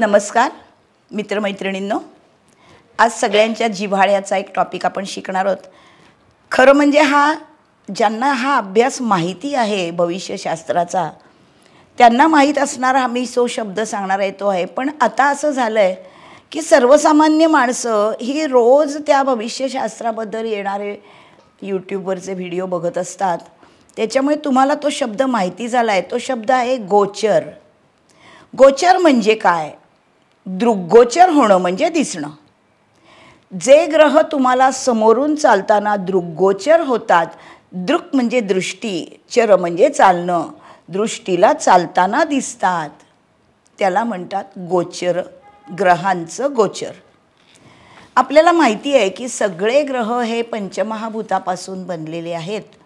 नमस्कार मित्रमैत्रिणींनो, आज सगळ्यांच्या जिव्हाळ्याचा एक टॉपिक आपण शिकणार आहोत. खरं म्हणजे ज्यांना हा अभ्यास माहिती आहे भविष्यशास्त्राचा त्यांना माहीत असणारा हा मी शब्द सांगणार आहे तो आहे. पण आता असं झालं आहे की सर्वसामान्य माणसं ही रोज त्या भविष्यशास्त्राबद्दल येणारे यूट्यूबवरचे व्हिडिओ बघत असतात. त्याच्यामुळे तुम्हाला तो शब्द माहिती झाला आहे. तो शब्द आहे गोचर. गोचर म्हणजे काय? दृग्गोचर होणं म्हणजे दिसणं. जे ग्रह तुम्हाला समोरून चालताना दृग्गोचर होतात, दृक् म्हणजे दृष्टी, चर म्हणजे चालणं, दृष्टीला चालताना दिसतात, त्याला म्हणतात गोचर, ग्रहांचं गोचर. आपल्याला माहिती आहे की सगळे ग्रह हे पंचमहाभूतापासून बनलेले आहेत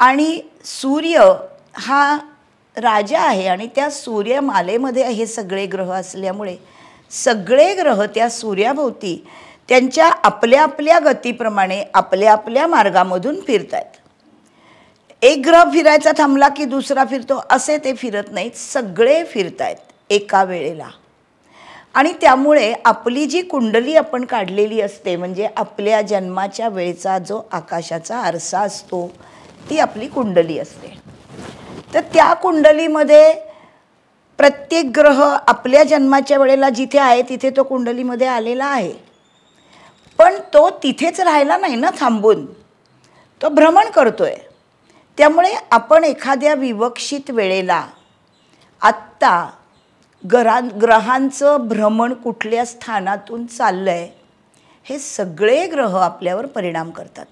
आणि सूर्य हा राजा आहे आणि त्या सूर्यमालेमध्ये हे सगळे ग्रह असल्यामुळे सगळे ग्रह त्या सूर्याभोवती त्यांच्या आपल्या आपल्या गतीप्रमाणे आपल्या आपल्या मार्गामधून फिरत आहेत. एक ग्रह फिरायचा थांबला की दुसरा फिरतो असे ते फिरत नाहीत, सगळे फिरत आहेत एका वेळेला. आणि त्यामुळे आपली जी कुंडली आपण काढलेली असते म्हणजे आपल्या जन्माच्या वेळेचा जो आकाशाचा आरसा असतो ती आपली कुंडली असते. तर त्या कुंडलीमध्ये प्रत्येक ग्रह आपल्या जन्माच्या वेळेला जिथे आहे तिथे तो कुंडलीमध्ये आलेला आहे. पण तो तिथेच राहिला नाही ना थांबून, तो भ्रमण करतोय. त्यामुळे आपण एखाद्या विवक्षित वेळेला आत्ता ग्रहांचं भ्रमण कुठल्या स्थानातून चाललंय हे सगळे ग्रह आपल्यावर परिणाम करतात.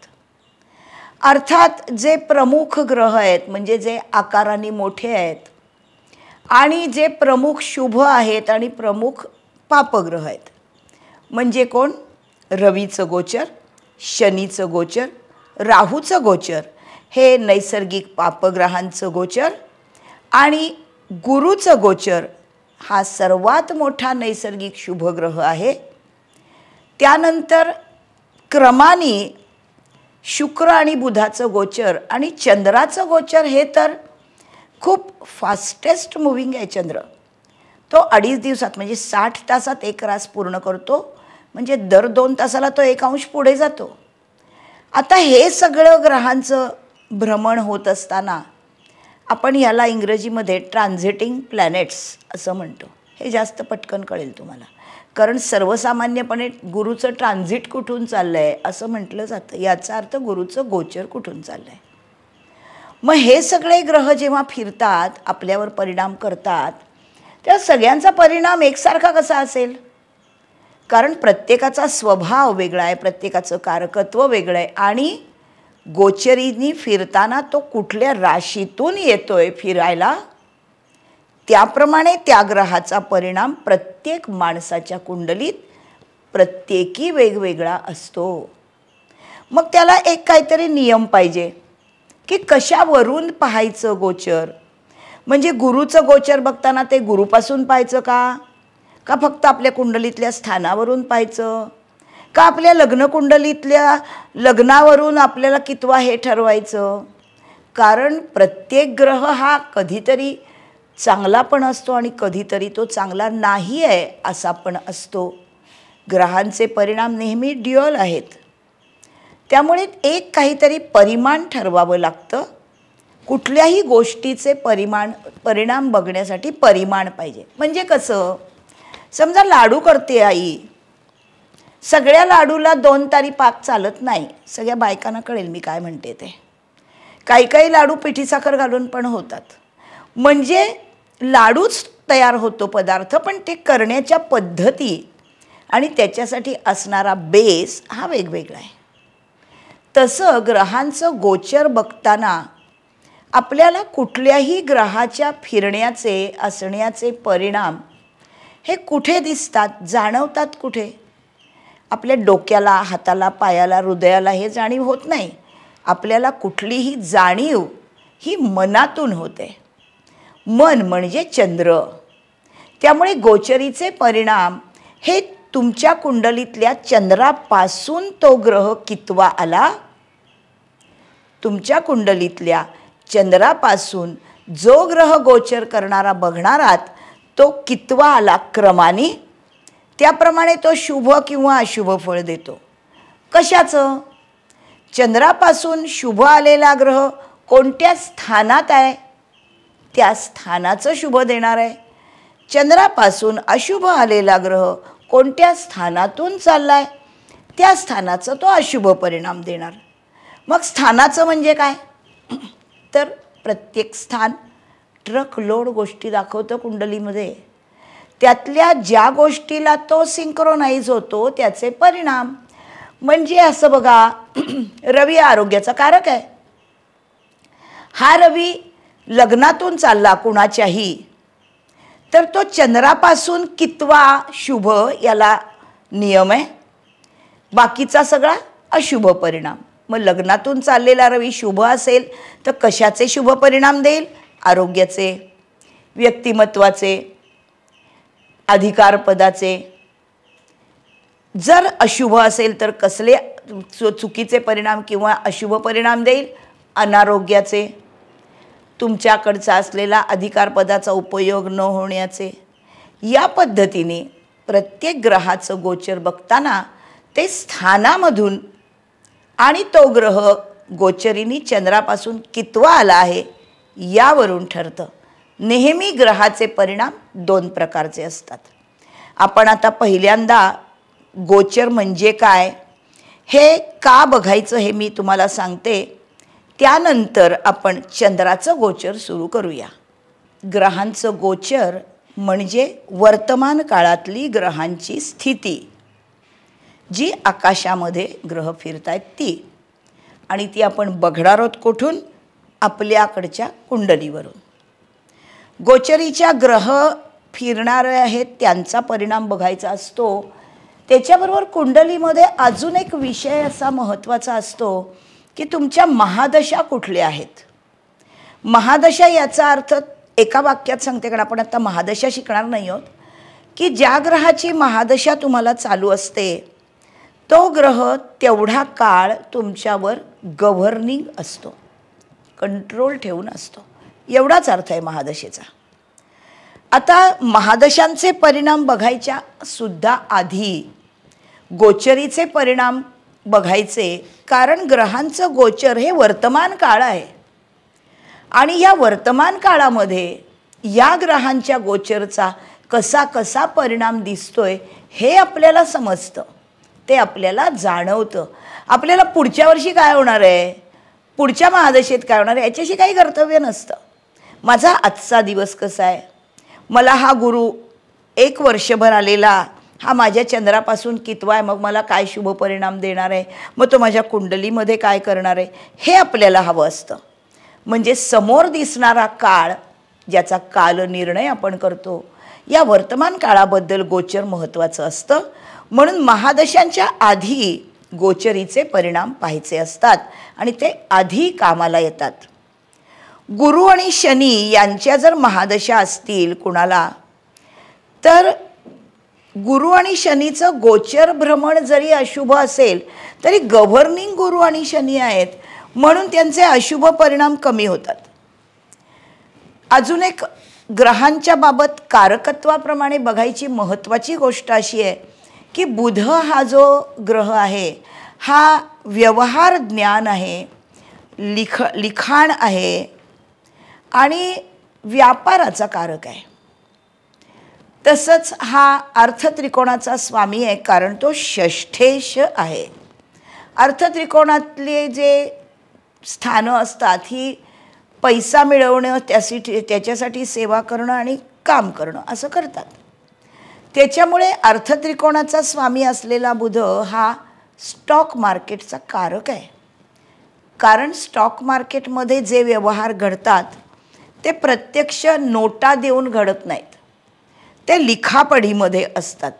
अर्थात जे प्रमुख ग्रह आहेत म्हणजे जे आकाराने मोठे आहेत आणि जे प्रमुख शुभ आहेत आणि प्रमुख पापग्रह आहेत म्हणजे कोण? रवीचं गोचर, शनीचं गोचर, राहूचं गोचर हे नैसर्गिक पापग्रहांचं गोचर आणि गुरुचं गोचर हा सर्वात मोठा नैसर्गिक शुभग्रह आहे. त्यानंतर क्रमाने शुक्र आणि बुधाचं गोचर आणि चंद्राचं गोचर हे तर खूप फास्टेस्ट मूव्हिंग आहे. चंद्र तो 2.5 दिवसात म्हणजे 60 तासात एक रास पूर्ण करतो, म्हणजे दर 2 तासाला तो 1 अंश पुढे जातो. आता हे सगळं ग्रहांचं भ्रमण होत असताना आपण याला इंग्रजीमध्ये ट्रान्झिटिंग प्लॅनेट्स असं म्हणतो. हे जास्त पटकन कळेल तुम्हाला, कारण सर्वसामान्यपणे गुरुचं ट्रान्झिट कुठून चाललं आहे असं म्हटलं जातं. याचा अर्थ गुरुचं गोचर कुठून चाललं आहे. मग हे सगळे ग्रह जेव्हा फिरतात आपल्यावर परिणाम करतात तेव्हा सगळ्यांचा परिणाम एकसारखा कसा असेल? कारण प्रत्येकाचा स्वभाव वेगळा आहे, प्रत्येकाचं कारकत्व वेगळं आहे आणि गोचरीनी फिरताना तो कुठल्या राशीतून येतोय फिरायला त्याप्रमाणे त्या ग्रहाचा परिणाम प्रत्येक माणसाच्या कुंडलीत प्रत्येकी वेगवेगळा असतो. मग त्याला एक काहीतरी नियम पाहिजे की कशावरून पाहायचं गोचर. म्हणजे गुरुचं गोचर बघताना ते गुरुपासून पाहायचं का फक्त आपल्या कुंडलीतल्या स्थानावरून पाहायचं का आपल्या लग्नकुंडलीतल्या लग्नावरून आपल्याला कितवा हे ठरवायचं. कारण प्रत्येक ग्रह हा कधीतरी चांगला पण असतो आणि कधीतरी तो चांगला नाही आहे असा पण असतो. ग्रहांचे परिणाम नेहमी ड्युअल आहेत. त्यामुळे एक काहीतरी परिमाण ठरवावं लागतं. कुठल्याही गोष्टीचे परिणाम बघण्यासाठी परिमाण पाहिजे. म्हणजे कसं, समजा लाडू करते आई, सगळ्या लाडूला 2 तारी पाक चालत नाही. सगळ्या बायकांना कळेल मी काय म्हणते ते. काही लाडू पिठी साखर घालून पण होतात. म्हणजे लाडूच तयार होतो पदार्थ, पण ते करण्याच्या पद्धती आणि त्याच्यासाठी असणारा बेस हा वेगवेगळा आहे. तसं ग्रहांचं गोचर बघताना आपल्याला कुठल्याही ग्रहाच्या फिरण्याचे असण्याचे परिणाम हे कुठे दिसतात, जाणवतात कुठे? आपल्या डोक्याला, हाताला, पायाला, हृदयाला हे जाणीव होत नाही. आपल्याला कुठलीही जाणीव ही मनातून होते. मन म्हणजे चंद्र. त्यामुळे गोचरीचे परिणाम हे तुमच्या कुंडलीतल्या चंद्रापासून तो ग्रह कितवा आला, तुमच्या कुंडलीतल्या चंद्रापासून जो ग्रह गोचर करणारा बघणार आहात तो कितवा आला क्रमाने त्याप्रमाणे तो शुभ किंवा अशुभ फळ देतो. कशाचं? चंद्रापासून शुभ आलेला ग्रह कोणत्या स्थानात आहे त्या स्थानाचं शुभ देणार आहे. चंद्रापासून अशुभ आलेला ग्रह कोणत्या स्थानातून चाललाय त्या स्थानाचा तो अशुभ परिणाम देणार. मग स्थानाचं म्हणजे काय? तर प्रत्येक स्थान ट्रक लोड गोष्टी दाखवतं कुंडलीमध्ये. त्यातल्या ज्या गोष्टीला तो सिंक्रोनाइज होतो त्याचे परिणाम. म्हणजे असं बघा, रवी आरोग्याचा कारक आहे. हा रवी लग्नातून चालला कुणाच्याही तर तो चंद्रापासून कितवा शुभ याला नियम आहे. बाकीचा सगळा अशुभ परिणाम. मग लग्नातून चाललेला रवी शुभ असेल तर कशाचे शुभ परिणाम देईल? आरोग्याचे, व्यक्तिमत्वाचे, अधिकारपदाचे. जर अशुभ असेल तर कसले चुकीचे परिणाम किंवा अशुभ परिणाम देईल? अनारोग्याचे, तुमच्याकडचा असलेला अधिकारपदाचा उपयोग न होण्याचे. या पद्धतीने प्रत्येक ग्रहाचं गोचर बघताना ते स्थानामधून आणि तो ग्रह गोचरीनी चंद्रापासून कितवा आला आहे यावरून ठरतं. नेहमी ग्रहाचे परिणाम दोन प्रकारचे असतात. आपण आता पहिल्यांदा गोचर म्हणजे काय हे का बघायचं हे मी तुम्हाला सांगते. त्यानंतर आपण चंद्राचं गोचर सुरू करूया. ग्रहांचं गोचर म्हणजे वर्तमान काळातली ग्रहांची स्थिती, जी आकाशामध्ये ग्रह फिरतायत ती. आणि ती आपण बघणार आहोत कुठून? आपल्याकडच्या कुंडलीवरून. गोचरीच्या ग्रह फिरणारे आहेत त्यांचा परिणाम बघायचा असतो. त्याच्याबरोबर कुंडलीमध्ये अजून एक विषय असा महत्त्वाचा असतो की तुमच्या महादशा कुठल्या आहेत. महादशा याचा अर्थ एका वाक्यात सांगते, कारण आपण आता महादशा शिकणार नाही आहोत, की ज्या ग्रहाची महादशा तुम्हाला चालू असते तो ग्रह तेवढा काळ तुमच्यावर गव्हर्निंग असतो, कंट्रोल ठेवून असतो. एवढाच अर्थ आहे महादशेचा. आता महादशांचे परिणाम बघायच्या सुद्धा आधी गोचरीचे परिणाम बघायचे, कारण ग्रहांचं गोचर हे वर्तमान काळ आहे. आणि या वर्तमान काळामध्ये या ग्रहांच्या गोचरचा कसा कसा परिणाम दिसतोय हे आपल्याला समजतं, ते आपल्याला जाणवतं. आपल्याला पुढच्या वर्षी काय होणार आहे, पुढच्या महादशेत काय होणार आहे याच्याशी काही कर्तव्य नसतं. माझा आजचा दिवस कसा आहे, मला हा गुरु एक वर्षभर आलेला हा माझ्या चंद्रापासून कितवा आहे, मग मला काय शुभ परिणाम देणार आहे, मग तो माझ्या कुंडलीमध्ये काय करणार आहे हे आपल्याला हवं असतं. म्हणजे समोर दिसणारा काळ ज्याचा कालनिर्णय आपण करतो, या वर्तमान काळाबद्दल गोचर महत्त्वाचं असतं. म्हणून महादशांच्या आधी गोचरीचे परिणाम पाहायचे असतात आणि ते आधी कामाला येतात. गुरु आणि शनी यांच्या जर महादशा असतील कुणाला, तर गुरु आणि शनीचं गोचर भ्रमण जरी अशुभ असेल तरी गव्हर्निंग गुरु आणि शनी आहेत म्हणून त्यांचे अशुभ परिणाम कमी होतात. अजून एक ग्रहांच्या बाबत कारकत्वाप्रमाणे बघायची महत्त्वाची गोष्ट अशी आहे की बुध हा जो ग्रह आहे हा व्यवहार ज्ञान आहे, लिखाण आहे आणि व्यापाराचा कारक आहे. तसंच हा अर्थत्रिकोणाचा स्वामी आहे, कारण तो षष्ठेश आहे. अर्थत्रिकोणातले जे स्थानं असतात ही पैसा मिळवणं, त्याच्यासाठी सेवा करणं आणि काम करणं असं करतात. त्याच्यामुळे अर्थत्रिकोणाचा स्वामी असलेला बुध हा स्टॉक मार्केटचा कारक आहे. कारण स्टॉक मार्केटमध्ये जे व्यवहार घडतात ते प्रत्यक्ष नोटा देऊन घडत नाहीत, ते लिखापढीमध्ये असतात.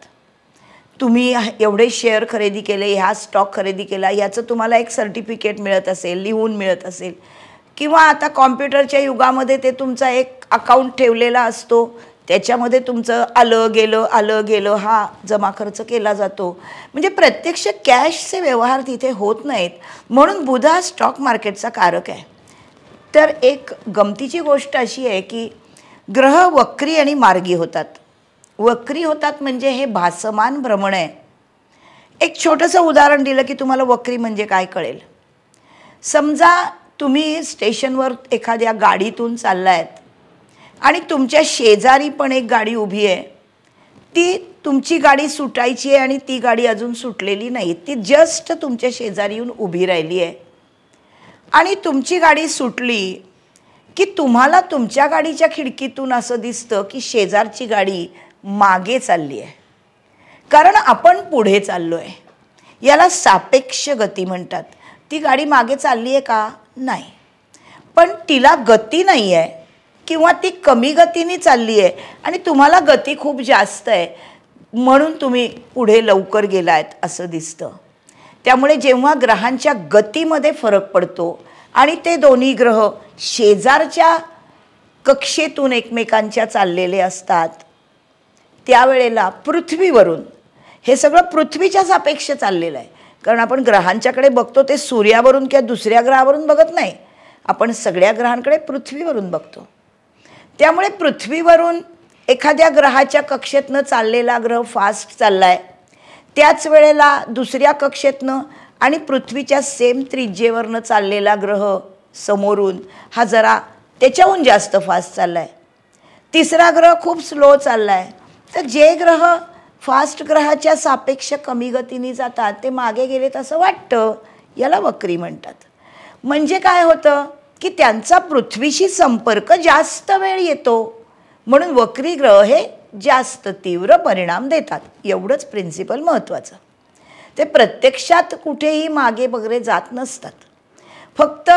तुम्ही एवढे शेअर खरेदी केले, ह्या स्टॉक खरेदी केला, याचं तुम्हाला एक सर्टिफिकेट मिळत असेल, लिहून मिळत असेल, किंवा आता कॉम्प्युटरच्या युगामध्ये ते तुमचा एक अकाउंट ठेवलेला असतो, त्याच्यामध्ये तुमचं आलं गेलं हा जमा खर्च केला जातो. म्हणजे प्रत्यक्ष कॅशचे व्यवहार तिथे होत नाहीत. म्हणून बुध हा स्टॉक मार्केटचा कारक आहे. तर एक गमतीची गोष्ट अशी आहे की ग्रह वक्री आणि मार्गी होतात. वक्री होतात म्हणजे हे भासमान भ्रमण आहे. एक छोटंसं उदाहरण दिलं की तुम्हाला वक्री म्हणजे काय कळेल. समजा तुम्ही स्टेशनवर एखाद्या गाडीतून चाललायत आणि तुमच्या शेजारी पण एक गाडी उभी आहे. ती तुमची गाडी सुटायची आहे आणि ती गाडी अजून सुटलेली नाही. ती जस्ट तुमच्या शेजारी येऊन उभी राहिली आहे आणि तुमची गाडी सुटली की तुम्हाला तुमच्या गाडीच्या खिडकीतून असं दिसतं की शेजारची गाडी मागे चालली आहे, कारण आपण पुढे चाललो आहे. याला सापेक्ष गती म्हणतात. ती गाडी मागे चालली आहे का? नाही, पण तिला गती नाही आहे किंवा ती कमी गतीने चालली आहे आणि तुम्हाला गती खूप जास्त आहे म्हणून तुम्ही पुढे लवकर गेलायत असं दिसतं. त्यामुळे जेव्हा ग्रहांच्या गतीमध्ये फरक पडतो आणि ते दोन्ही ग्रह शेजारच्या कक्षेतून एकमेकांच्या चाललेले असतात, त्यावेळेला पृथ्वीवरून, हे सगळं पृथ्वीच्या सापेक्ष चाललेलं आहे, कारण आपण ग्रहांच्याकडे बघतो ते सूर्यावरून किंवा दुसऱ्या ग्रहावरून बघत नाही, आपण सगळ्या ग्रहांकडे पृथ्वीवरून बघतो. त्यामुळे पृथ्वीवरून एखाद्या ग्रहाच्या कक्षेतनं चाललेला ग्रह फास्ट चाललाय, त्याच वेळेला दुसऱ्या कक्षेतनं आणि पृथ्वीच्या सेम त्रिज्येवरनं चाललेला ग्रह समोरून हा जरा त्याच्याहून जास्त फास्ट चाललाय. तिसरा ग्रह खूप स्लो चाललाय. तर जे ग्रह फास्ट ग्रहाच्या सापेक्ष कमी गतीने जातात ते मागे गेलेत असं वाटतं. याला वक्री म्हणतात. म्हणजे काय होतं की त्यांचा पृथ्वीशी संपर्क जास्त वेळ येतो, म्हणून वक्री ग्रह हे जास्त तीव्र परिणाम देतात. एवढंच प्रिन्सिपल महत्त्वाचं. ते प्रत्यक्षात कुठेही मागे वगैरे जात नसतात. फक्त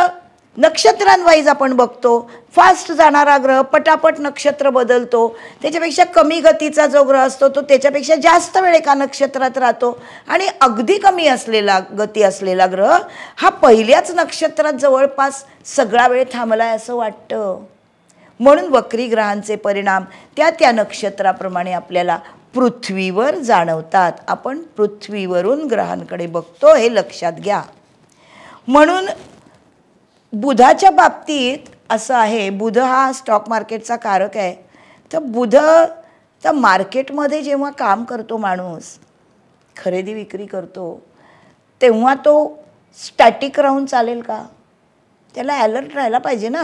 नक्षत्रांवाईज आपण बघतो, फास्ट जाणारा ग्रह पटापट नक्षत्र बदलतो, त्याच्यापेक्षा कमी गतीचा जो ग्रह असतो तो त्याच्यापेक्षा जास्त वेळ एका नक्षत्रात राहतो, आणि अगदी कमी असलेला गती असलेला ग्रह हा पहिल्याच नक्षत्रात जवळपास सगळा वेळ थांबलाय असं वाटतं. म्हणून वक्री ग्रहांचे परिणाम त्या त्या नक्षत्राप्रमाणे आपल्याला पृथ्वीवर जाणवतात. आपण पृथ्वीवरून ग्रहांकडे बघतो, हे लक्षात घ्या. म्हणून बुधाच्या बाबतीत असं आहे, बुध हा स्टॉक मार्केटचा कारक आहे. तर बुध तर मार्केटमध्ये जेव्हा काम करतो माणूस, खरेदी विक्री करतो, तेव्हा तो स्टॅटिक राहून चालेल का? त्याला ॲलर्ट राहायला पाहिजे ना.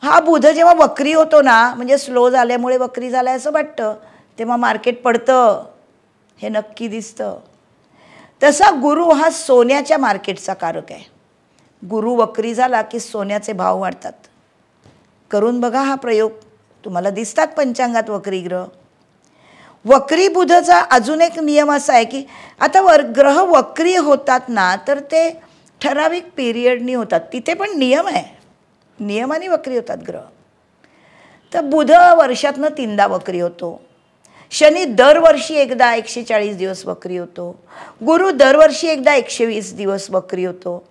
हा बुध जेव्हा वक्री होतो ना, म्हणजे स्लो झाल्यामुळे वक्री झालाय असं वाटतं, तेव्हा मार्केट पडतं, हे नक्की दिसतं. तसा गुरु हा सोन्याच्या मार्केटचा कारक आहे. गुरु वक्री झाला की सोन्याचे भाव वाढतात. करून बघा हा प्रयोग, तुम्हाला दिसतात पंचांगात वक्री ग्रह. वक्री बुधचा अजून एक नियम असा आहे की आता ग्रह वक्री होतात ना, तर ते ठराविक पिरियडनी होतात. तिथे पण नियम आहे, नियमाने वक्री होतात ग्रह. तर बुध वर्षातनं 3दा वक्री होतो. शनी दरवर्षी एकदा 140 दिवस वक्री होतो. गुरु दरवर्षी एकदा 120 दिवस वक्री होतो.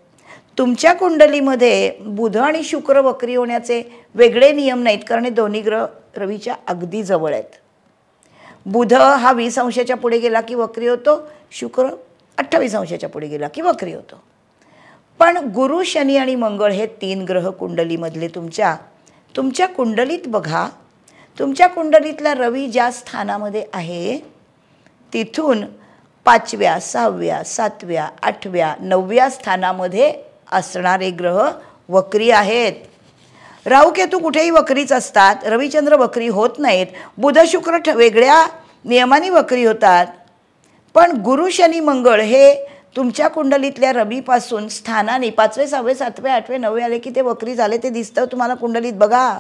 तुमच्या कुंडलीमध्ये बुध आणि शुक्र वक्री होण्याचे वेगळे नियम नाहीत, कारण हे दोन्ही ग्रह रवीच्या अगदी जवळ आहेत. बुध हा 20 अंशाच्या पुढे गेला की वक्री होतो, शुक्र 28 अंशाच्या पुढे गेला की वक्री होतो. पण गुरु, शनी आणि मंगळ हे 3 ग्रह कुंडलीमधले तुमच्या कुंडलीत बघा. तुमच्या कुंडलीतला रवी ज्या स्थानामध्ये आहे तिथून 5व्या, 6व्या, 7व्या, 8व्या, 9व्या स्थानामध्ये असणारे ग्रह वक्री आहेत. राहू केतू कुठेही वक्रीच असतात, रविचंद्र वक्री होत नाहीत. बुध शुक्र वेगळ्या नियमाने वक्री होतात. पण गुरु, शनी, मंगळ हे तुमच्या कुंडलीतल्या रवीपासून स्थानाने 5वे, 6वे, 7वे, 8वे, 9वे आले की ते वक्री झाले, ते दिसतं तुम्हाला कुंडलीत बघा.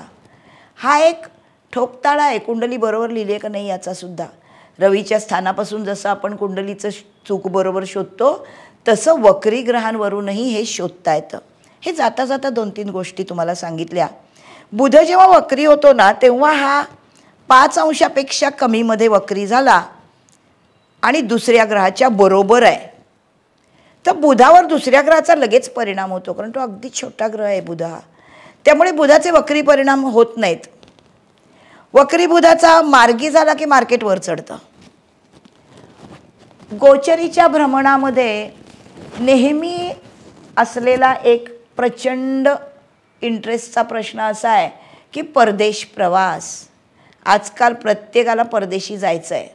हा एक ठोकताळा आहे, कुंडली बरोबर लिहिली आहे का नाही याचा सुद्धा. रवीच्या स्थानापासून जसं आपण कुंडलीचं चूक बरोबर शोधतो, तसं वक्री ग्रहांवरूनही हे शोधता येतं. हे जाता जाता 2-3 गोष्टी तुम्हाला सांगितल्या. बुध जेव्हा वक्री होतो ना, तेव्हा हा 5 अंशापेक्षा कमीमध्ये वक्री झाला आणि दुसऱ्या ग्रहाच्या बरोबर आहे. तर बुधावर दुसऱ्या ग्रहाचा लगेच परिणाम होतो, कारण तो अगदी छोटा ग्रह आहे बुध हा. त्यामुळे बुधाचे वक्री परिणाम होत नाहीत. वक्री बुधाचा मार्गी झाला की मार्केट वर चढतं. गोचरीच्या भ्रमणामध्ये नेहमी असलेला एक प्रचंड इंटरेस्टचा प्रश्न असा आहे की परदेश प्रवास. आजकाल प्रत्येकाला परदेशी जायचं आहे,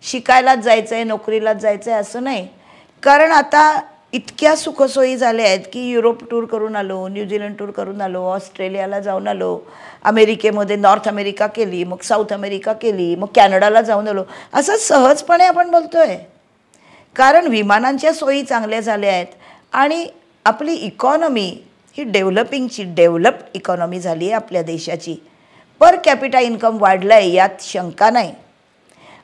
शिकायलाच जायचं आहे, नोकरीलाच जायचं आहे असं नाही. कारण आता इतक्या सुखसोयी झाल्या आहेत की युरोप टूर करून आलो, न्यूझीलंड टूर करून आलो, ऑस्ट्रेलियाला जाऊन आलो, अमेरिकेमध्ये नॉर्थ अमेरिका केली, मग साऊथ अमेरिका केली, मग कॅनडाला जाऊन आलो, असं सहजपणे आपण बोलतो आहे. कारण विमानांच्या सोयी चांगल्या झाल्या आहेत आणि आपली इकॉनॉमी ही डेव्हलप्ड इकॉनॉमी झाली आहे आपल्या देशाची. पर कॅपिटा इन्कम वाढलं आहे, यात शंका नाही.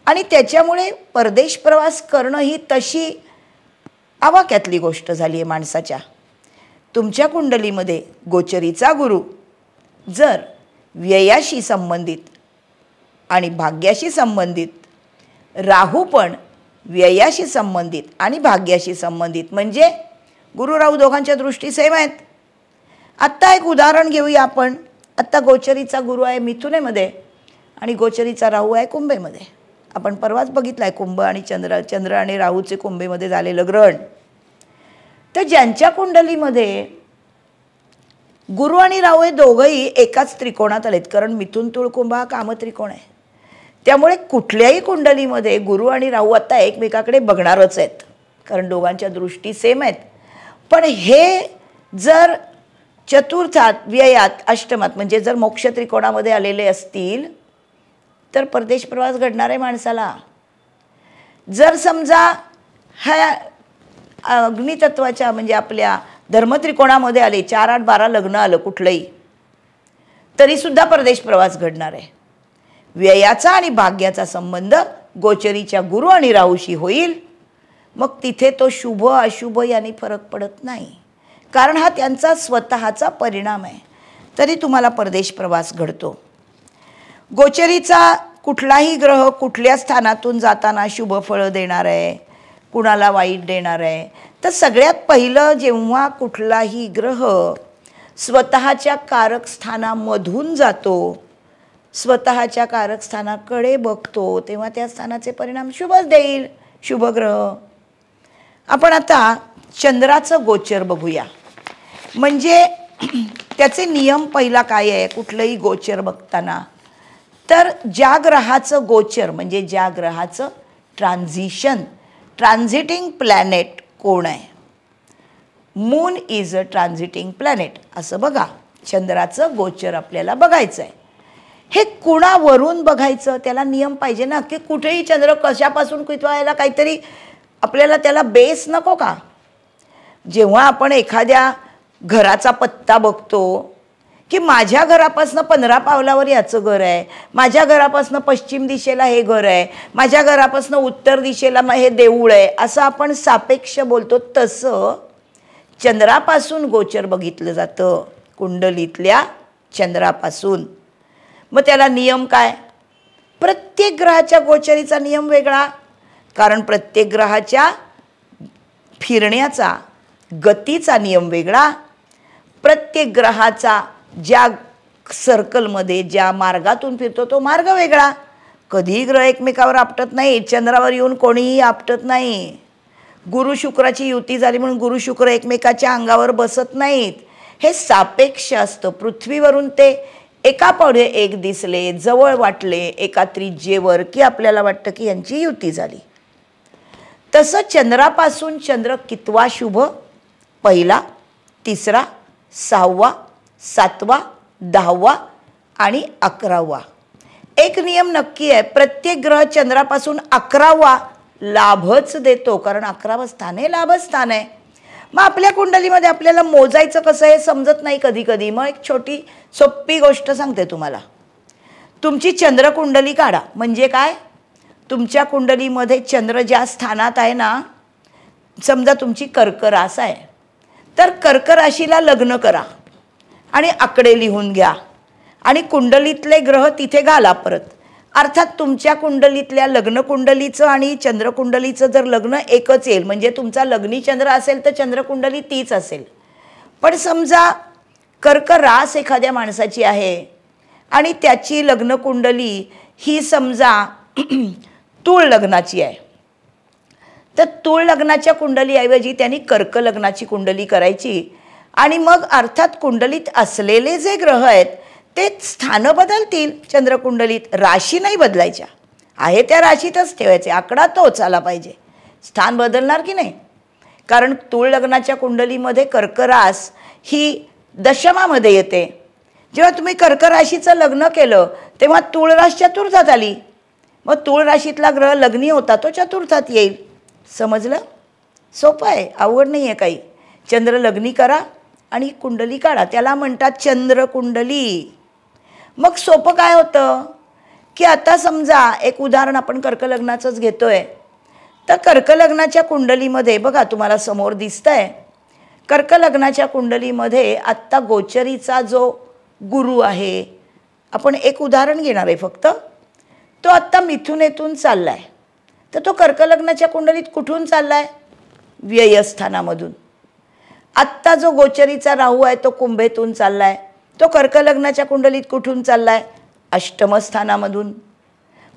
आणि त्याच्यामुळे परदेश प्रवास करणं ही तशी आवाक्यातली गोष्ट झाली आहे माणसाच्या. तुमच्या कुंडलीमध्ये गोचरीचा गुरु जर व्ययाशी संबंधित आणि भाग्याशी संबंधित, राहू पण व्ययाशी संबंधित आणि भाग्याशी संबंधित, म्हणजे गुरु राहू दोघांच्या दृष्टी सेम आहेत. आत्ता एक उदाहरण घेऊया आपण. आत्ता गोचरीचा गुरु आहे मिथुनेमध्ये आणि गोचरीचा राहू आहे कुंभेमध्ये. आपण परवाच बघितलं आहे कुंभ आणि चंद्र आणि राहूचे कुंभेमध्ये झालेलं ग्रहण. तर ज्यांच्या कुंडलीमध्ये गुरु आणि राहू हे दोघंही एकाच त्रिकोणात आलेत, कारण मिथुन तुळ कुंभ हा कामत्रिकोण आहे, त्यामुळे कुठल्याही कुंडलीमध्ये गुरु आणि राहू आता एकमेकाकडे बघणारच आहेत, कारण दोघांच्या दृष्टी सेम आहेत. पण हे जर चतुर्थात, व्ययात, अष्टमात म्हणजे जर मोक्ष त्रिकोणामध्ये आलेले असतील तर परदेश प्रवास घडणार आहे माणसाला. जर समजा ह्या अग्नितत्वाच्या म्हणजे आपल्या धर्मत्रिकोणामध्ये आले, 4, 8, 12 लग्न आलं कुठलंही, तरीसुद्धा परदेश प्रवास घडणार आहे. व्ययाचा आणि भाग्याचा संबंध गोचरीच्या गुरु आणि राहूशी होईल. मग तिथे तो शुभ अशुभ याने फरक पडत नाही, कारण हा त्यांचा स्वतःचा परिणाम आहे. तरी तुम्हाला परदेश प्रवास घडतो. गोचरीचा कुठलाही ग्रह कुठल्या स्थानातून जाताना शुभ फळं देणार आहे, कुणाला वाईट देणार आहे. तर सगळ्यात पहिलं जेव्हा कुठलाही ग्रह स्वतःच्या कारक स्थानामधून जातो, स्वतःच्या कारक स्थानाकडे बघतो, तेव्हा त्या स्थानाचे परिणाम शुभच देईल, शुभ ग्रह. आपण आता चंद्राचं गोचर बघूया. म्हणजे त्याचे नियम पहिला काय आहे कुठलंही गोचर बघताना. तर ज्या ग्रहाचं गोचर म्हणजे ज्या ग्रहाचं ट्रान्झिटिंग प्लॅनेट कोण आहे, मून इज अ ट्रान्झिटिंग प्लॅनेट, असं बघा. चंद्राचं गोचर आपल्याला बघायचं आहे. हे कुणावरून बघायचं, त्याला नियम पाहिजे ना, की कुठेही चंद्र कशापासून कितवायला काहीतरी आपल्याला त्याला बेस नको का. जेव्हा आपण एखाद्या घराचा पत्ता बघतो की माझ्या घरापासून 15 पावलावर याचं घर आहे, माझ्या घरापासून पश्चिम दिशेला हे घर आहे, माझ्या घरापासून उत्तर दिशेला हे देऊळ आहे, असं आपण सापेक्ष बोलतो. तसं चंद्रापासून गोचर बघितलं जातं, कुंडलीतल्या चंद्रापासून. मग त्याला नियम काय, प्रत्येक ग्रहाच्या गोचरीचा नियम वेगळा, कारण प्रत्येक ग्रहाच्या फिरण्याचा गतीचा नियम वेगळा, प्रत्येक ग्रहाचा ज्या सर्कलमध्ये ज्या मार्गातून फिरतो तो मार्ग वेगळा. कधीही ग्रह एकमेकावर आपटत नाही, चंद्रावर येऊन कोणीही आपटत नाही. गुरु शुक्राची युती झाली म्हणून गुरु शुक्र एकमेकाच्या अंगावर बसत नाहीत, हे सापेक्ष असतं. पृथ्वीवरून ते एका पुढे एक दिसले, जवळ वाटले, एका त्रिज्येवर, की आपल्याला वाटतं की यांची युती झाली. तसं चंद्रापासून चंद्र कितवा शुभ, पहिला, तिसरा, 6वा, 7वा, 10वा आणि 11वा. एक नियम नक्की आहे, प्रत्येक ग्रह चंद्रापासून 11वा लाभच देतो, कारण 11वं स्थान हे लाभस्थान आहे. मग आपल्या कुंडलीमध्ये आपल्याला मोजायचं कसं हे समजत नाही कधी कधी. मग एक छोटी सोपी गोष्ट सांगते तुम्हाला. तुमची चंद्रकुंडली काढा. म्हणजे काय, तुमच्या कुंडलीमध्ये चंद्र ज्या स्थानात आहे ना, समजा तुमची कर्क रास आहे, तर कर्क राशीला लग्न करा आणि आकडे लिहून घ्या आणि कुंडलीतले ग्रह तिथे घाला परत. अर्थात तुमच्या कुंडलीतल्या लग्न कुंडलीचं आणि चंद्रकुंडलीचं जर लग्न एकच येईल, म्हणजे तुमचा लग्नी चंद्र असेल तर चंद्रकुंडली तीच असेल. पण समजा कर्क रास एखाद्या माणसाची आहे आणि त्याची लग्न कुंडली ही समजा तूळ लग्नाची आहे, तर तूळ लग्नाच्या कुंडलीऐवजी त्यांनी कर्क लग्नाची कुंडली करायची. आणि मग अर्थात कुंडलीत असलेले जे ग्रह आहेत ते स्थानं बदलतील चंद्रकुंडलीत, राशी नाही बदलायच्या, आहे त्या राशीतच ठेवायचे, आकडा तोच आला पाहिजे, स्थान बदलणार की नाही. कारण तूळ लग्नाच्या कुंडलीमध्ये कर्क रास ही दशमामध्ये येते. जेव्हा तुम्ही कर्क राशीचं लग्न केलं तेव्हा तूळ रास चतुर्थात आली, मग तूळ राशीतला ग्रह लग्नी होता तो चतुर्थात येईल. समजलं? सोपं आहे, अवघड नाही आहे काही. चंद्र लग्नी करा आणि कुंडली काढा, त्याला म्हणतात चंद्रकुंडली. मग सोपं काय होतं की आता समजा एक उदाहरण आपण कर्कलग्नाचंच घेतोय, तर कर्कलग्नाच्या कुंडलीमध्ये बघा तुम्हाला समोर दिसतंय, कर्कलग्नाच्या कुंडलीमध्ये आत्ता गोचरीचा जो गुरु आहे, आपण एक उदाहरण घेणार आहे फक्त, तो आत्ता मिथुनेतून चालला आहे. तर तो कर्कलग्नाच्या कुंडलीत कुठून चालला आहे? व्ययस्थानामधून. आत्ता जो गोचरीचा राहू आहे तो कुंभेतून चालला आहे, तो कर्कलग्नाच्या कुंडलीत कुठून चालला आहे? अष्टमस्थानामधून.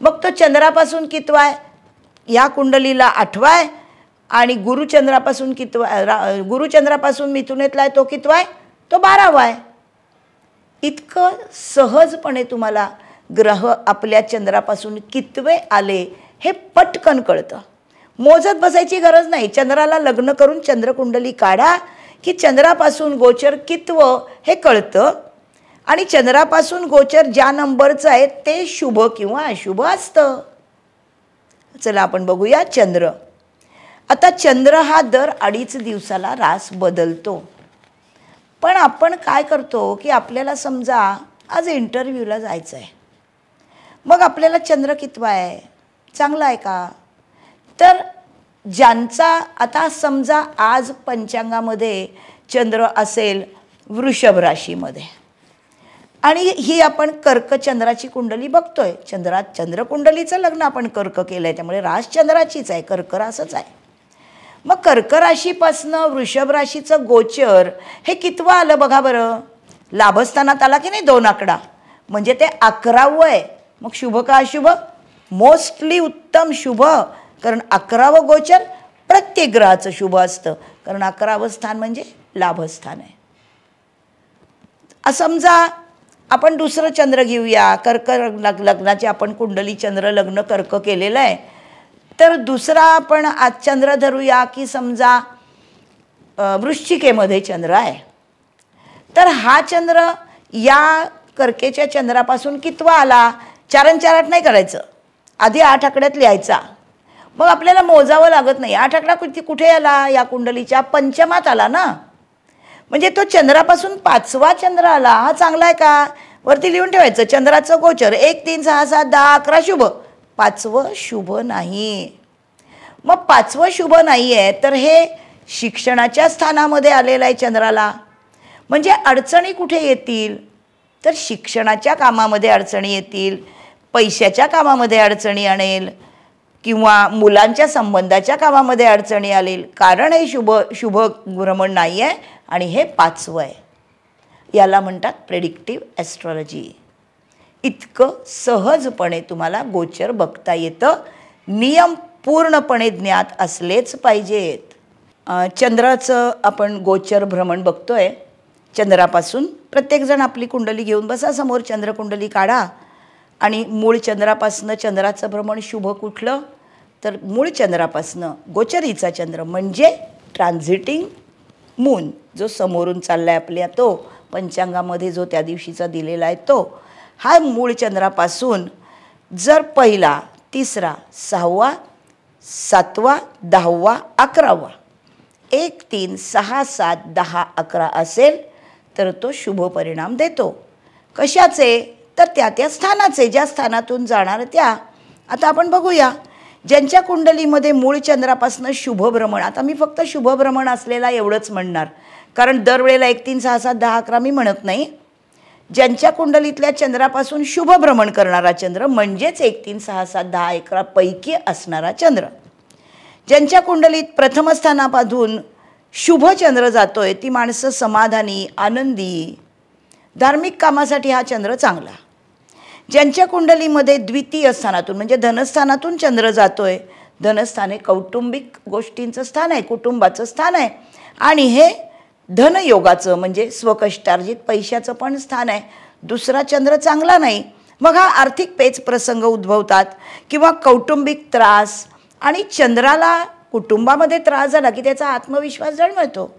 मग तो चंद्रापासून कितवा आहे? या कुंडलीला 8वा आहे आणि गुरुचंद्रापासून गुरुचंद्रापासून मिथुनेतला आहे तो कितवा आहे? तो 12वा आहे. इतकं सहजपणे तुम्हाला ग्रह आपल्या चंद्रापासून कितवे आले हे पटकन कळतं. मोजत बसायची गरज नाही. चंद्राला लग्न करून चंद्रकुंडली काढा की चंद्रापासून गोचर कितवं हे कळतं आणि चंद्रापासून गोचर ज्या नंबरचं आहे ते शुभ किंवा अशुभ असतं. चला आपण बघूया चंद्र. आता चंद्र हा दर 2.5 दिवसाला रास बदलतो. पण आपण काय करतो की आपल्याला समजा आज इंटरव्ह्यूला जायचं आहे, मग आपल्याला चंद्र कितवा आहे, चांगला आहे का? तर ज्यांचा आता समजा आज पंचांगामध्ये चंद्र असेल वृषभ राशीमध्ये आणि ही आपण कर्क चंद्राची कुंडली बघतोय, चंद्रकुंडलीचं लग्न आपण कर्क केलं आहे, त्यामुळे रास चंद्राचीच आहे, कर्क रासच आहे. मग कर्क राशीपासनं वृषभ राशीचं गोचर हे कितवं आलं बघा बरं. लाभस्थानात आला की नाही 2 आकडा, म्हणजे ते 11वं आहे. मग शुभ का अशुभ? मोस्टली उत्तम शुभ, कारण 11वं गोचर प्रत्येक ग्रहाचं शुभ असतं, कारण 11वं स्थान म्हणजे लाभस्थान आहे. समजा आपण दुसरं चंद्र घेऊया, कर्क लग्नाचे आपण कुंडली चंद्र लग्न कर्क केलेलं आहे, तर दुसरा आपण आज चंद्र धरूया की समजा वृश्चिकेमध्ये चंद्र आहे. तर हा चंद्र या कर्केच्या चंद्रापासून कितवा आला? 4 आणि 4 8 नाही करायचं, आधी 8 आकड्यात लिहायचा, मग आपल्याला मोजावं लागत नाही. 8 आकडा कुठे आला? या कुंडलीच्या पंचमात आला ना, म्हणजे तो चंद्रापासून 5वा चंद्र आला. हा चांगला आहे का? वरती लिहून ठेवायचं चंद्राचं गोचर 1 3 6 7 10 11 शुभ, 5वं शुभ नाही. मग 5वं शुभ नाही आहे तर हे शिक्षणाच्या स्थानामध्ये आलेलं आहे चंद्राला, म्हणजे अडचणी कुठे येतील? तर शिक्षणाच्या कामामध्ये अडचणी येतील, पैशाच्या कामामध्ये अडचणी आणेल किंवा मुलांच्या संबंधाच्या कामामध्ये अडचणी आलेल, कारण हे शुभ भ्रमण नाही आहे आणि हे 5वं आहे. याला म्हणतात प्रेडिक्टिव्ह ॲस्ट्रॉलॉजी. इतकं सहजपणे तुम्हाला गोचर बघता येतं. नियम पूर्णपणे ज्ञात असलेच पाहिजेत. चंद्राचं आपण गोचर भ्रमण बघतोय. चंद्रापासून प्रत्येकजण आपली कुंडली घेऊन बसा समोर, चंद्रकुंडली काढा आणि मूळ चंद्रापासनं चंद्राचं भ्रमण शुभ कुठलं? तर मूळ चंद्रापासनं गोचरीचा चंद्र म्हणजे ट्रान्झिटिंग मून, जो समोरून चालला आहे आपल्या, तो पंचांगामध्ये जो त्या दिवशीचा दिलेला आहे तो, हा मूळ चंद्रापासून जर पहिला, तिसरा, 6वा, 7वा, 10वा, 11वा 1 3 6 7 10 11 असेल तर तो शुभ परिणाम देतो. कशाचे? तर त्या स्थानाचे, ज्या स्थानातून जाणार त्या. आता आपण बघूया ज्यांच्या कुंडलीमध्ये मूळ चंद्रापासून शुभ भ्रमण, आता मी फक्त शुभ भ्रमण असलेला एवढंच म्हणणार, कारण दरवेळेला 1 3 6 7 10 11 मी म्हणत नाही. ज्यांच्या कुंडलीतल्या चंद्रापासून शुभ भ्रमण करणारा चंद्र म्हणजेच 1 3 6 7 10 11 पैकी असणारा चंद्र. ज्यांच्या कुंडलीत प्रथम स्थानापासून शुभ चंद्र जातोय ती माणसं समाधानी, आनंदी, धार्मिक कामासाठी हा चंद्र चांगला. ज्यांच्या कुंडलीमध्ये द्वितीय स्थानातून म्हणजे धनस्थानातून चंद्र जातोय, धनस्थान हे कौटुंबिक गोष्टींचं स्थान आहे, कुटुंबाचं स्थान आहे आणि हे धनयोगाचं म्हणजे स्वकष्टार्जित पैशाचं पण स्थान आहे, दुसरा चंद्र चांगला नाही, मग हा आर्थिक पेच प्रसंग उद्भवतात किंवा कौटुंबिक त्रास, आणि चंद्राला कुटुंबामध्ये त्रास झाला की त्याचा आत्मविश्वास जळमळतो.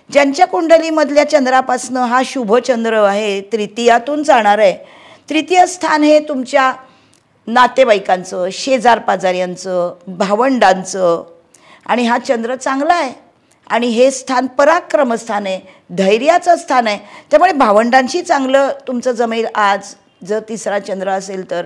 ज्यांच्या कुंडलीमधल्या चंद्रापासनं हा शुभचंद्र आहे, तृतीयातून जाणार आहे. तृतीय स्थान हे तुमच्या नातेवाईकांचं, शेजारपाजाऱ्यांचं, भावंडांचं, आणि हा चंद्र चांगला आहे. आणि हे स्थान पराक्रमस्थान आहे, धैर्याचं स्थान आहे. त्यामुळे भावंडांशी चांगलं तुमचं जमेल आज, जर तिसरा चंद्र असेल तर.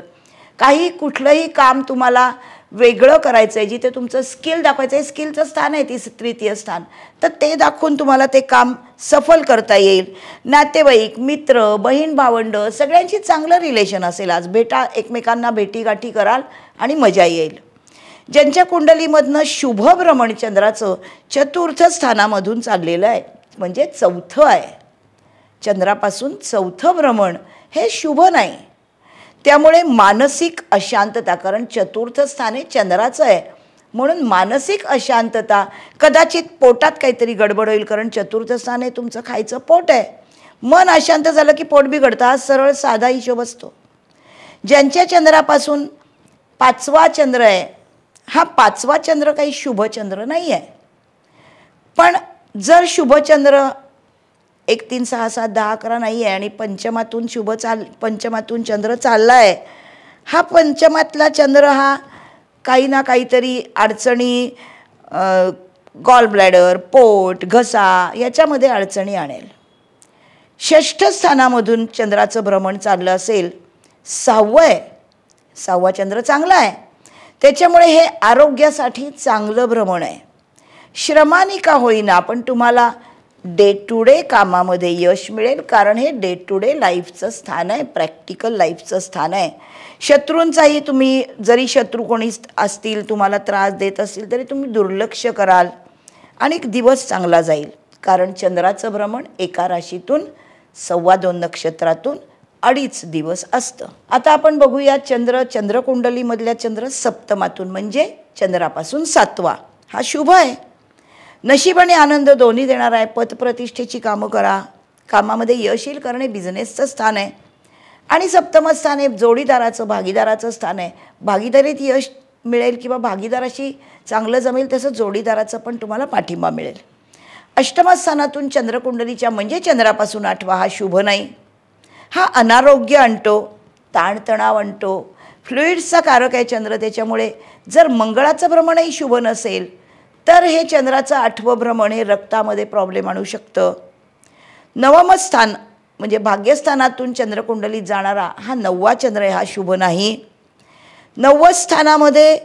काही कुठलंही काम तुम्हाला वेगळं करायचं आहे, जिथे तुमचं स्किल दाखवायचं आहे, स्किलचं स्थान आहे तृतीय स्थान, तर ते दाखवून तुम्हाला ते काम सफल करता येईल. नातेवाईक, मित्र, बहीण भावंड सगळ्यांशी चांगलं रिलेशन असेल आज. एकमेकांना भेटीगाठी कराल आणि मजा येईल. ज्यांच्या कुंडलीमधनं शुभभ्रमण चंद्राचं चतुर्थ स्थानामधून चाललेलं आहे, म्हणजे चौथं आहे, चंद्रापासून चौथं भ्रमण हे शुभ नाही. त्यामुळे मानसिक अशांतता, कारण चतुर्थ स्थान हे चंद्राचं आहे, म्हणून मानसिक अशांतता, कदाचित पोटात काहीतरी गडबड होईल, कारण चतुर्थ स्थान हे तुमचं खायचं पोट आहे. मन अशांत झालं की पोट बिघडतं, हा सरळ साधा हिशोब असतो. ज्यांच्या चंद्रापासून पाचवा चंद्र आहे, हा पाचवा चंद्र काही शुभचंद्र नाही आहे. पण जर शुभचंद्र 1 3 6 7 10 11 नाही आहे आणि पंचमातून चंद्र चालला आहे, हा पंचमातला चंद्र हा काही ना काहीतरी अडचणी, गॉल ब्लॅडर, पोट, घसा याच्यामध्ये अडचणी आणेल. षष्ठ स्थानामधून चंद्राचं भ्रमण चाललं असेल, 6वं आहे, 6वा चंद्र चांगला आहे, त्याच्यामुळे हे आरोग्यासाठी चांगलं भ्रमण आहे. श्रमाने का होईना पण तुम्हाला डे टू डे कामामध्ये यश मिळेल, कारण हे डे टू डे लाईफचं स्थान आहे, प्रॅक्टिकल लाईफचं स्थान आहे. शत्रूंचाही तुम्ही, जरी शत्रू कोणी असतील तुम्हाला त्रास देत असतील तरी तुम्ही दुर्लक्ष कराल आणि एक दिवस चांगला जाईल, कारण चंद्राचं भ्रमण एका राशीतून 2.25 नक्षत्रातून 2.5 दिवस असतं. आता आपण बघूया चंद्रकुंडलीमधल्या चंद्र सप्तमातून, म्हणजे चंद्रापासून 7वा, हा शुभ आहे. नशीब आणि आनंद दोन्ही देणार आहे. पदप्रतिष्ठेची कामं करा, कामामध्ये यश येईल, कारण हे बिझनेसचं स्थान आहे. आणि सप्तम स्थान हे जोडीदाराचं, भागीदाराचं स्थान आहे. भागीदारीत यश मिळेल किंवा भागीदाराशी चांगलं जमेल, तसं जोडीदाराचं पण तुम्हाला पाठिंबा मिळेल. अष्टम स्थानातून चंद्रकुंडलीच्या, म्हणजे चंद्रापासून 8वा, हा शुभ नाही. हा अनारोग्य आणतो, ताणतणाव आणतो, फ्लुइड्सचा कारक आहे चंद्र. त्याच्यामुळे जर मंगळाचं भ्रमणही शुभ नसेल तर हे चंद्राचं 8वं भ्रमण हे रक्तामध्ये प्रॉब्लेम आणू शकतं. 9वं स्थान म्हणजे भाग्यस्थानातून चंद्रकुंडलीत जाणारा हा 9वा चंद्र आहे, हा शुभ नाही. 9व्या स्थानामध्ये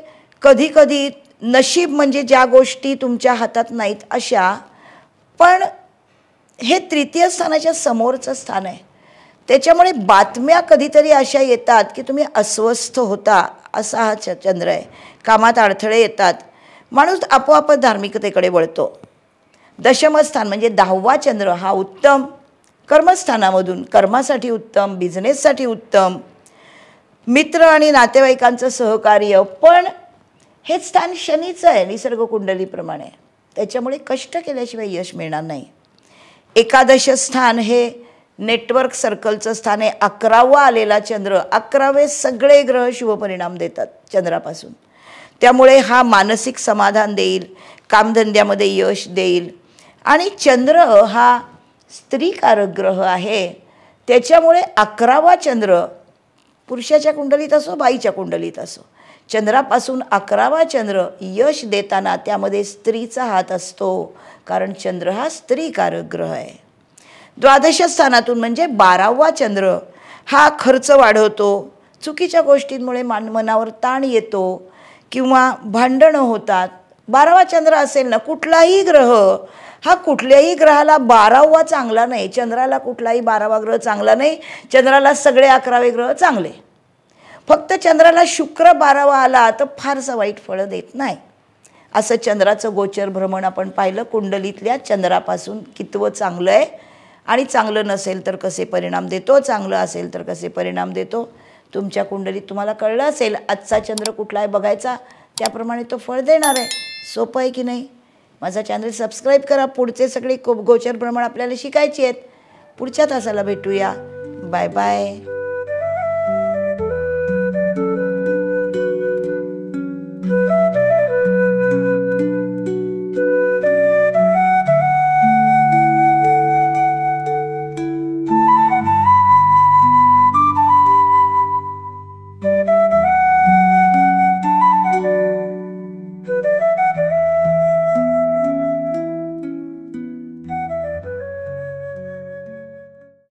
कधी कधी नशीब, म्हणजे ज्या गोष्टी तुमच्या हातात नाहीत अशा, पण हे तृतीय स्थानाच्या समोरचं स्थान आहे. त्याच्यामुळे बातम्या कधीतरी अशा येतात की तुम्ही अस्वस्थ होता, असा हा चंद्र आहे. कामात अडथळे येतात, माणूस आपोआप धार्मिकतेकडे वळतो. दशमस्थान म्हणजे 10वा चंद्र हा उत्तम, कर्मस्थानामधून कर्मासाठी उत्तम, बिझनेससाठी उत्तम, मित्र आणि नातेवाईकांचं सहकार्य. पण हे स्थान शनीचं आहे निसर्ग कुंडलीप्रमाणे, त्याच्यामुळे कष्ट केल्याशिवाय यश मिळणार नाही. एकादश स्थान हे नेटवर्क सर्कलचं स्थान आहे. 11वा आलेला चंद्र, 11वे सगळे ग्रह शुभ परिणाम देतात चंद्रापासून. त्यामुळे हा मानसिक समाधान देईल, कामधंद्यामध्ये यश देईल. आणि चंद्र हा स्त्रीकारक ग्रह आहे, त्याच्यामुळे 11वा चंद्र पुरुषाच्या कुंडलीत असो, बाईच्या कुंडलीत असो, चंद्रापासून 11वा चंद्र यश देताना त्यामध्ये स्त्रीचा हात असतो, कारण चंद्र हा स्त्रीकारक ग्रह आहे. द्वादश स्थानातून म्हणजे 12वा चंद्र हा खर्च वाढवतो, चुकीच्या गोष्टींमुळे मनावर ताण येतो किंवा भांडणं होतात. 12वा चंद्र असेल ना, कुठलाही ग्रह हा कुठल्याही ग्रहाला 12वा चांगला नाही. चंद्राला कुठलाही 12वा ग्रह चांगला नाही, चंद्राला सगळे 11वे ग्रह चांगले. फक्त चंद्राला शुक्र 12वा आला तर फारसं वाईट फळं देत नाही. असं चंद्राचं गोचर भ्रमण आपण पाहिलं. कुंडलीतल्या चंद्रापासून कितवं चांगलं आहे आणि चांगलं नसेल तर कसे परिणाम देतो, चांगलं असेल तर कसे परिणाम देतो. तुमच्या कुंडलीत तुम्हाला कळलं असेल आजचा चंद्र कुठला आहे बघायचा, त्याप्रमाणे तो फळ देणार आहे. सोपं आहे की नाही? माझा चॅनल सबस्क्राईब करा. पुढचे सगळे गोचर भ्रमण आपल्याला शिकायचे आहेत. पुढच्या तासाला भेटूया. Bye bye.